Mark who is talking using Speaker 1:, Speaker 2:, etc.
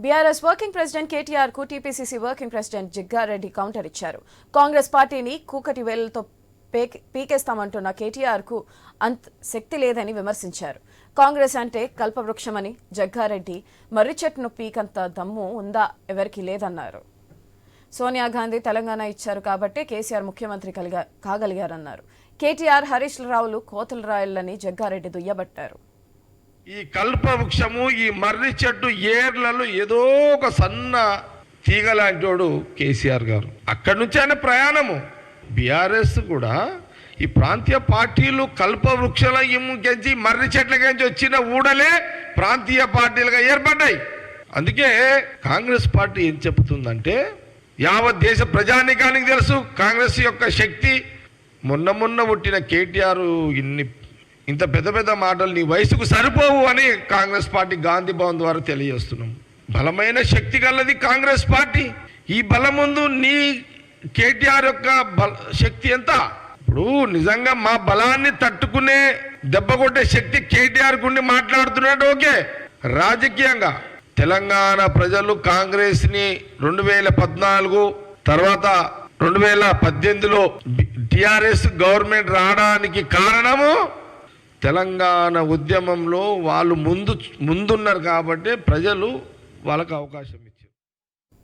Speaker 1: BRS working president KTR కు TPCC working president Jaggareddy counter ఇచ్చారు. కాంగ్రెస్ పార్టీని కూకటి వేలతో పీకేస్తామంటున్న కేటీఆర్ కు అంత శక్తి లేదని విమర్శించారు. కాంగ్రెస్ అంటే కల్పవృక్షమని జగ్గారెడ్డి మర్రి చెట్టును పీకంత దమ్ము ఉందా ఎవరికి లేదన్నారు. సోనియా గాంధీ తెలంగాణ ఇచ్చారు కాబట్టి కేసీఆర్ ముఖ్యమంత్రి కాగలిగారన్నారు. కేటీఆర్ హరీష్ రావులు కోతల రాయలని జగ్గారెడ్డి దుయ్యబట్టారు.
Speaker 2: ఈ కల్పవృక్షము ఈ మర్రి చెట్టు ఏర్లలో ఏదో ఒక సన్న తీగ లాంటోడు కేసీఆర్ గారు. అక్కడి నుంచి ఆయన ప్రయాణము. బీఆర్ఎస్ కూడా ఈ ప్రాంతీయ పార్టీలు కల్పవృక్షల గెంచి మర్రి చెట్ల గెంచి వచ్చిన ఊడలే ప్రాంతీయ పార్టీలుగా ఏర్పడ్డాయి. అందుకే కాంగ్రెస్ పార్టీ ఏం చెబుతుందంటే యావత్ దేశ ప్రజానీకానికి తెలుసు కాంగ్రెస్ యొక్క శక్తి. మొన్న పుట్టిన కేటీఆర్ ఇంత పెద్ద పెద్ద మాటలు నీ వయసుకు సరిపోవు అని కాంగ్రెస్ పార్టీ గాంధీ భవన్ ద్వారా తెలియజేస్తున్నాం. బలమైన శక్తి గలది కాంగ్రెస్ పార్టీ. ఈ బలం ముందు నీ కేటీఆర్ యొక్క శక్తి ఎంత? ఇప్పుడు నిజంగా మా బలాన్ని తట్టుకునే దెబ్బ కొట్టే శక్తి కేటీఆర్ గుండి మాట్లాడుతున్నట్టు ఓకే. రాజకీయంగా తెలంగాణ ప్రజలు కాంగ్రెస్ ని 2014 తర్వాత 2018లో టిఆర్ఎస్ గవర్నమెంట్ రావడానికి కారణము తెలంగాణ ఉద్యమంలో వాళ్ళు ముందున్నారు కాబట్టి ప్రజలు వాళ్ళకు అవకాశం ఇచ్చారు.